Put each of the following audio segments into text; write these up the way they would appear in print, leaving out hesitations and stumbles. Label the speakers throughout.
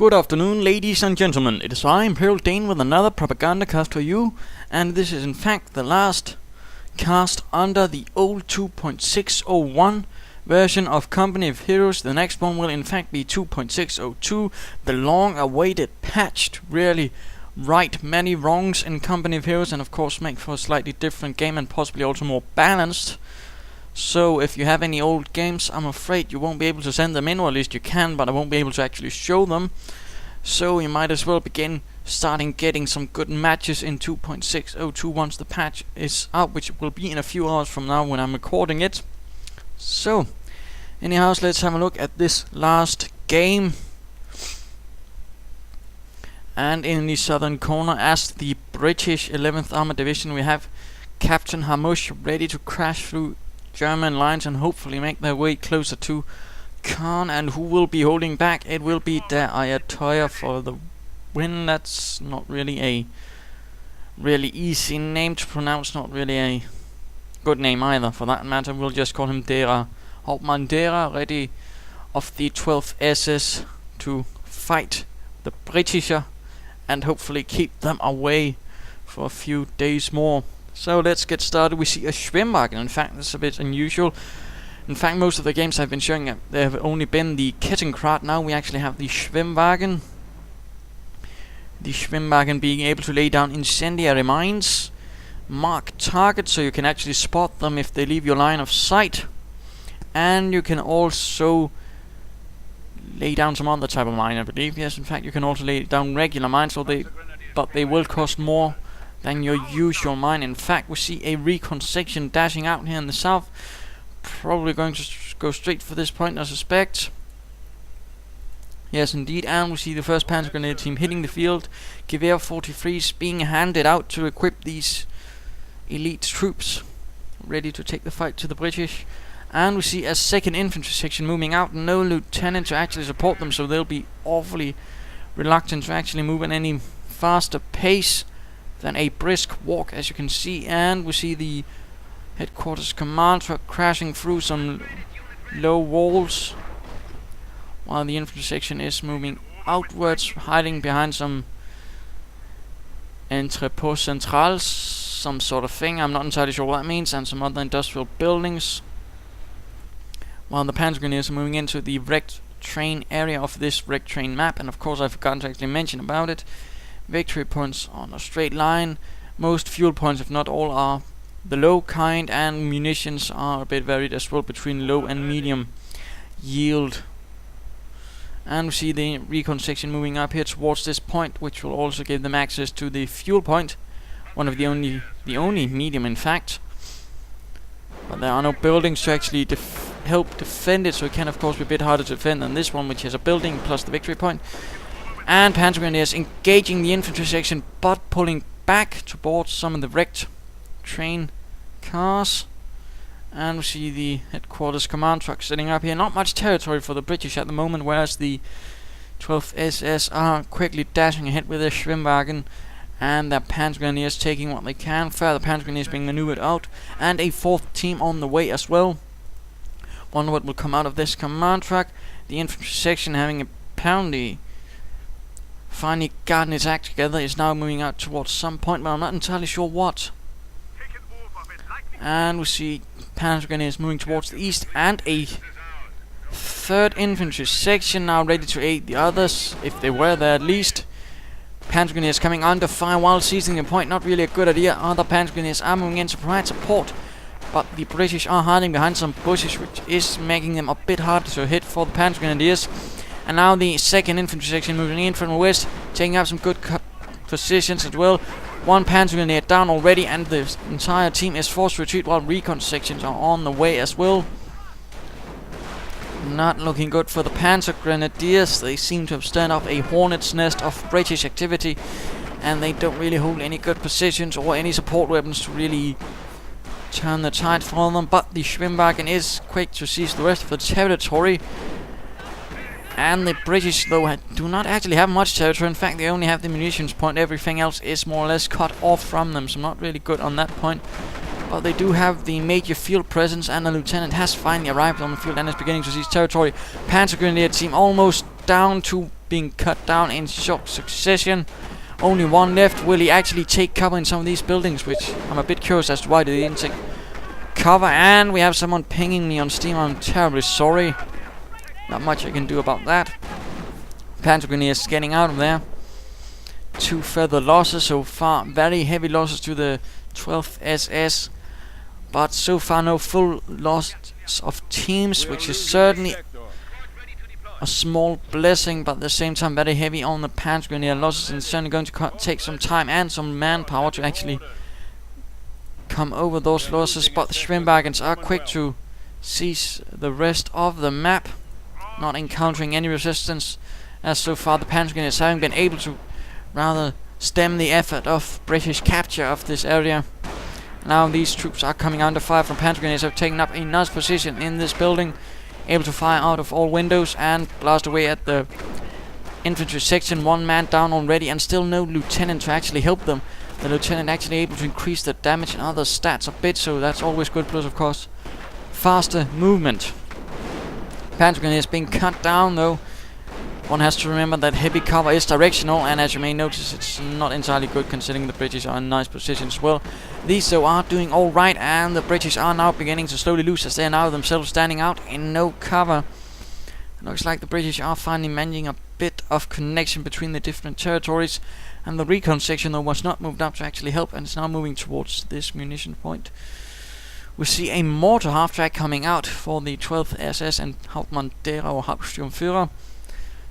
Speaker 1: Good afternoon, ladies and gentlemen. It is I, Imperial Dane, with another Propagandacast for you, and this is in fact the last cast under the old 2.601 version of Company of Heroes. The next one will in fact be 2.602, the long-awaited patch to really right many wrongs in Company of Heroes, and of course make for a slightly different game and possibly also more balanced. So if you have any old games, I'm afraid you won't be able to send them in, or at least you can, but I won't be able to actually show them. So you might as well begin starting getting some good matches in 2.602 once the patch is out, which will be in a few hours from now when I'm recording it. So anyhow, let's have a look at this last game. And in the southern corner, as the British 11th Armoured Division, we have Captain Harusch ready to crash through German lines and hopefully make their way closer to Caen. And who will be holding back? It will be DerayatollaFTW for the win. That's not really a really easy name to pronounce, not really a good name either for that matter. We'll just call him Dera. Hauptmann Dera, ready of the 12th SS to fight the Britisher and hopefully keep them away for a few days more. So let's get started. We see a Schwimmwagen. In fact, that's a bit unusual. In fact, most of the games I've been showing, there have only been the Kettenkrad. Now we actually have the Schwimmwagen. The Schwimmwagen being able to lay down incendiary mines, mark targets so you can actually spot them if they leave your line of sight, and you can also lay down some other type of mine, I believe. Yes, in fact, you can also lay down regular mines, but they will cost more than your usual mine. In fact, we see a recon section dashing out here in the south, probably going to go straight for this point, I suspect. Yes, indeed. And we see the first Panzer Grenadier team hitting the field. Gewehr 43s being handed out to equip these elite troops, ready to take the fight to the British. And we see a second infantry section moving out. No lieutenant to actually support them, so they'll be awfully reluctant to actually move at any faster pace than a brisk walk, as you can see. And we see the headquarters command truck crashing through some low walls, while the infantry section is moving outwards, hiding behind some entrepôt centrales, some sort of thing. I'm not entirely sure what that means, and some other industrial buildings. While the Panzer Grenadiers are moving into the wrecked train area of this wrecked train map, and of course I forgot to actually mention about it. Victory points on a straight line. Most fuel points, if not all, are the low kind, and munitions are a bit varied as well between low and medium yield. And we see the recon section moving up here towards this point, which will also give them access to the fuel point, one of the only medium in fact. But there are no buildings to actually help defend it, so it can of course be a bit harder to defend than this one, which has a building plus the victory point. And Panzer Grenadiers engaging the infantry section, but pulling back towards some of the wrecked train cars. And we see the headquarters command truck setting up here. Not much territory for the British at the moment, whereas the 12th SS are quickly dashing ahead with their Schwimmwagen, and their Panzer Grenadiers taking what they can. Further Panzer Grenadiers being maneuvered out, and a fourth team on the way as well. Wonder what will come out of this command truck. The infantry section, having apparently finally gotten its act together, is now moving out towards some point, but I'm not entirely sure what. And we see Panzer Grenadiers moving towards the east, and a third infantry section now ready to aid the others, if they were there at least. Panzer Grenadiers coming under fire while seizing the point, not really a good idea. Other Panzer Grenadiers are moving in to provide support, but the British are hiding behind some bushes, which is making them a bit harder to hit for the Panzer Grenadiers. And now the second infantry section moving in from the west, taking up some good positions as well. One Panzer Grenadier down already, and the entire team is forced to retreat while recon sections are on the way as well. Not looking good for the Panzer Grenadiers. They seem to have stirred up a hornet's nest of British activity, and they don't really hold any good positions or any support weapons to really turn the tide for them. But the Schwimmwagen is quick to seize the rest of the territory. And the British, though, do not actually have much territory. In fact, they only have the munitions point. Everything else is more or less cut off from them, so not really good on that point. But they do have the major field presence, and the lieutenant has finally arrived on the field and is beginning to seize territory. Panzer Grenadier team almost down, 2 being cut down in short succession. Only 1 left. Will he actually take cover in some of these buildings? Which I'm a bit curious as to why they didn't take cover. And we have someone pinging me on Steam. I'm terribly sorry. Not much I can do about that. Panzer Grenadiers getting out of there. 2 further losses so far. Very heavy losses to the 12th SS. But so far no full loss of teams, which is certainly a small blessing, but at the same time very heavy on the Panzer Grenadier losses, and certainly going to take some time and some manpower to actually come over those losses. But the Schwimmwagens are quick to seize the rest of the map, not encountering any resistance, as so far the Panzer Grenadiers having been able to rather stem the effort of British capture of this area. Now these troops are coming under fire from Panzer Grenadiers, have taken up a nice position in this building, able to fire out of all windows and blast away at the infantry section. 1 man down already, and still no lieutenant to actually help them. The lieutenant actually able to increase the damage and other stats a bit, so that's always good. Plus, of course, faster movement. Panzer Grenadiers being cut down, though. One has to remember that heavy cover is directional, and as you may notice, it's not entirely good considering the British are in nice positions as well. These though are doing alright, and the British are now beginning to slowly lose as they are now themselves standing out in no cover. It looks like the British are finally managing a bit of connection between the different territories, and the recon section though was not moved up to actually help, and is now moving towards this munition point. We see a mortar half-track coming out for the 12th SS and Hauptmann Derer or Hauptsturmführer.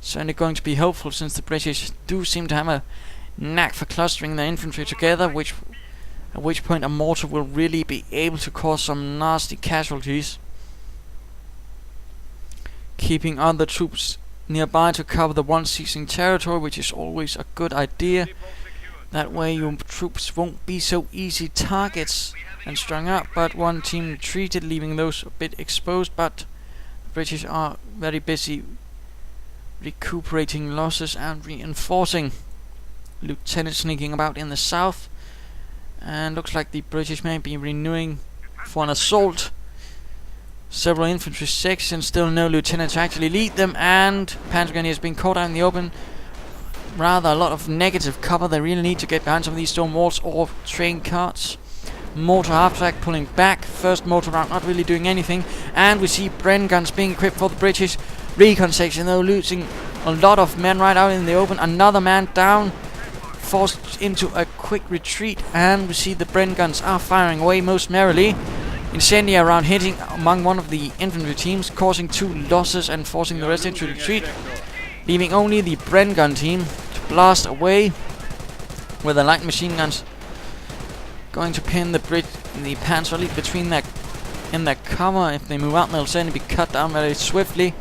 Speaker 1: Certainly going to be helpful, since the British do seem to have a knack for clustering their infantry together, at which point a mortar will really be able to cause some nasty casualties. Keeping other troops nearby to cover the one seizing territory, which is always a good idea. That way your troops won't be so easy targets and strung up, but one team retreated, leaving those a bit exposed. But the British are very busy recuperating losses and reinforcing. Lieutenant sneaking about in the south, and looks like the British may be renewing for an assault. Several infantry sections, still no lieutenant to actually lead them, and Panzer Grenadiers being caught out in the open. Rather a lot of negative cover. They really need to get behind some of these stone walls or train carts. Mortar half-track pulling back. First mortar round not really doing anything, and we see Bren guns being equipped for the British. Recon section though losing a lot of men right out in the open. Another man down, forced into a quick retreat, and we see the Bren guns are firing away most merrily. Incendiary round hitting among one of the infantry teams, causing 2 losses and forcing the rest into retreat, leaving only the Bren gun team to blast away with the light machine guns going to pin the Panzer Elite between their cover. If they move out, they'll certainly be cut down very swiftly,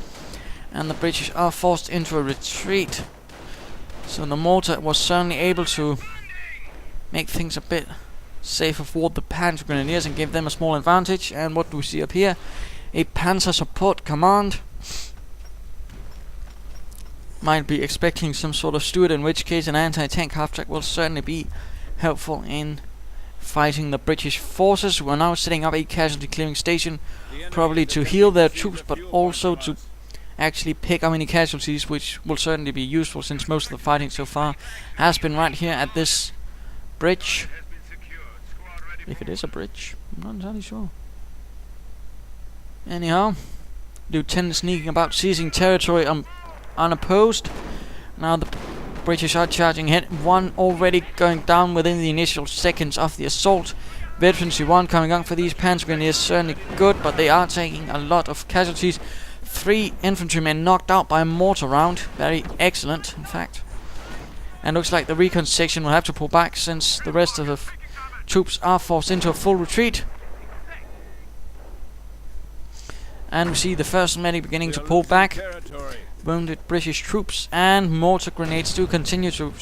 Speaker 1: and the British are forced into a retreat. So the mortar was certainly able to make things a bit safer for the Panzer Grenadiers and give them a small advantage. And what do we see up here? A Panzer Support Command. Might be expecting some sort of steward, in which case an anti-tank half-track will certainly be helpful in fighting the British forces, who are now setting up a casualty clearing station, probably to heal their troops, but also to actually pick up any casualties, which will certainly be useful, since most of the fighting so far has been right here at this bridge. If it is a bridge, I'm not entirely sure. Anyhow, lieutenant sneaking about, seizing territory unopposed. Now the British are charging ahead. 1 already going down within the initial seconds of the assault. Veterans 1 coming up for these Panzer Grenadiers, certainly good, but they are taking a lot of casualties. 3 infantrymen knocked out by a mortar round. Very excellent, in fact. And looks like the recon section will have to pull back, since the rest of the troops are forced into a full retreat. And we see the first medic beginning to pull back. Wounded British troops, and mortar grenades do continue to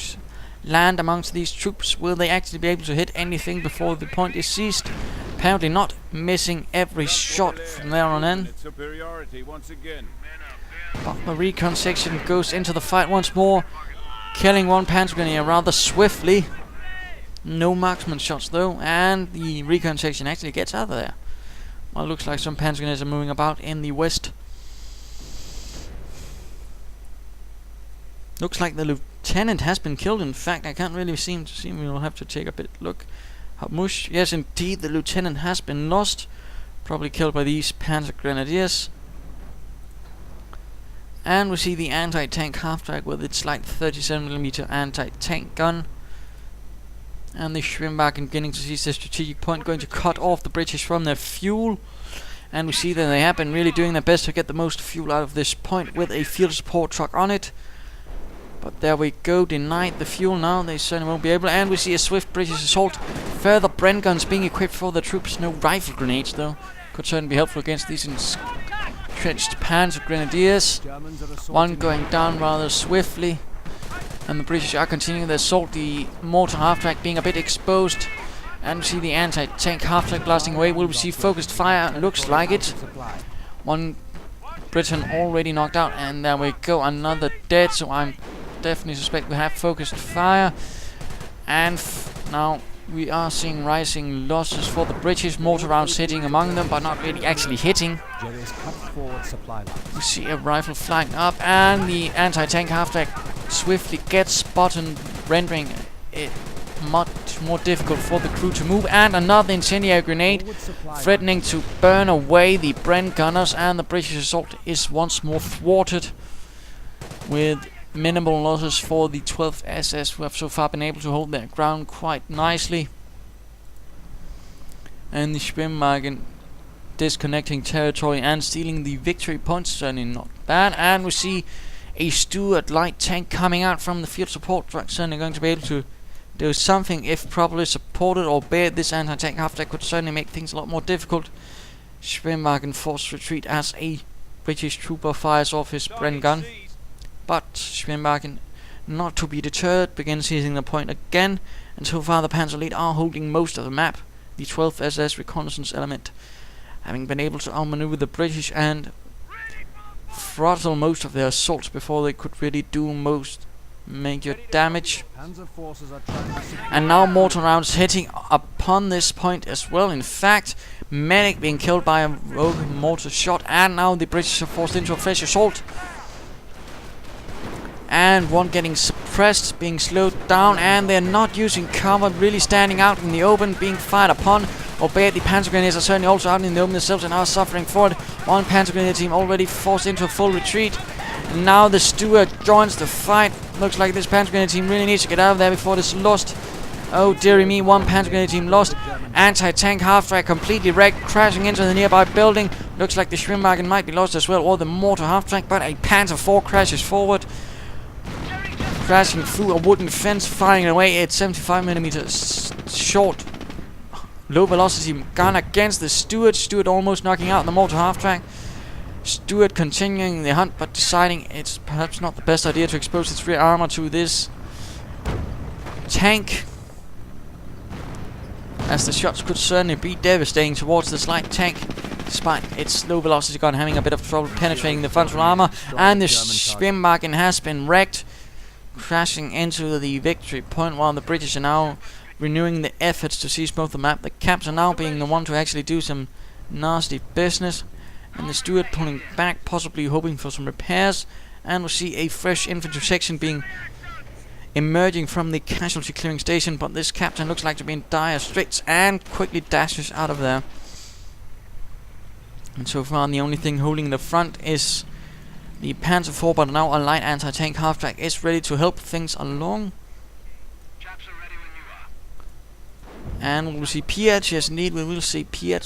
Speaker 1: land amongst these troops. Will they actually be able to hit anything before the point is seized? Apparently not, missing every shot from there on in. But the recon section goes into the fight once more, killing 1 Panzer Grenadier rather swiftly. No marksman shots though, and the recon section actually gets out of there. Well, it looks like some Panzer Grenadiers are moving about in the west. Looks like the lieutenant has been killed. In fact, I can't really seem to see him. We'll have to take a bit look. Harusch. Yes, indeed, the lieutenant has been lost. Probably killed by these Panzer Grenadiers. And we see the anti-tank half-track with its light 37mm anti-tank gun. And the Schwimmwagen beginning to seize their strategic point, going to cut off the British from their fuel. And we see that they have been really doing their best to get the most fuel out of this point with a field support truck on it. But there we go, denied the fuel now, they certainly won't be able. And we see a swift British assault. Further Bren guns being equipped for the troops. No rifle grenades though. Could certainly be helpful against these entrenched Panzer Grenadiers. One going down rather swiftly. And the British are continuing their assault. The mortar half-track being a bit exposed. And we see the anti-tank half-track blasting away. Will we see focused fire? Looks like it. One Briton already knocked out. And there we go, another dead. So I'm definitely suspect we have focused fire. And now we are seeing rising losses for the British. Mortar rounds hitting among them, but not really actually hitting. We see a rifle flying up, and the anti-tank half-track swiftly gets spotted, rendering it much more difficult for the crew to move. And another incendiary grenade threatening to burn away the Bren gunners, and the British assault is once more thwarted with minimal losses for the 12th SS, who have so far been able to hold their ground quite nicely. And the Schwimmwagen disconnecting territory and stealing the victory points, certainly not bad. And we see a Stuart light tank coming out from the field support truck, certainly going to be able to do something if properly supported, albeit this anti-tank half-track could certainly make things a lot more difficult. Schwimmwagen forced retreat as a British trooper fires off his Bren gun. But Schwimmwagen, not to be deterred, begins seizing the point again, and so far the Panzer Elite are holding most of the map. The 12th SS reconnaissance element having been able to outmaneuver the British and throttle most of their assaults before they could really do most major damage. And now mortar rounds hitting upon this point as well. In fact, medic being killed by a rogue mortar shot, and now the British are forced into a fresh assault. And one getting suppressed, being slowed down, and they're not using cover, really standing out in the open, being fired upon. Albeit the Panzer Grenadiers are certainly also out in the open themselves and are suffering for it. One Panzer Grenadier team already forced into a full retreat. And now the Stuart joins the fight. Looks like this Panzer Grenadier team really needs to get out of there before this is lost. Oh dearie me, one Panzer Grenadier team lost. Anti-tank half-track completely wrecked, crashing into the nearby building. Looks like the Schwimmwagen might be lost as well, or the mortar half-track, but a Panzer IV crashes forward, crashing through a wooden fence, firing away at 75mm short, low velocity gun against the Stuart. Stuart almost knocking out the mortar half-track. Stuart continuing the hunt, but deciding it's perhaps not the best idea to expose its rear armor to this tank, as the shots could certainly be devastating towards this light tank, despite its low velocity gun having a bit of trouble penetrating the frontal armor. And the Schwimmwagen has been wrecked, crashing into the victory point, while the British are now renewing the efforts to seize both the map. The Caps are now being the one to actually do some nasty business, and the Stuart pulling back, possibly hoping for some repairs. And we'll see a fresh infantry section being emerging from the casualty clearing station, but this captain looks like to be in dire straits and quickly dashes out of there. And so far the only thing holding the front is the Panzer IV, but now a light anti-tank half-track is ready to help things along. And we'll see Piat. Yes, indeed, we will see Piat.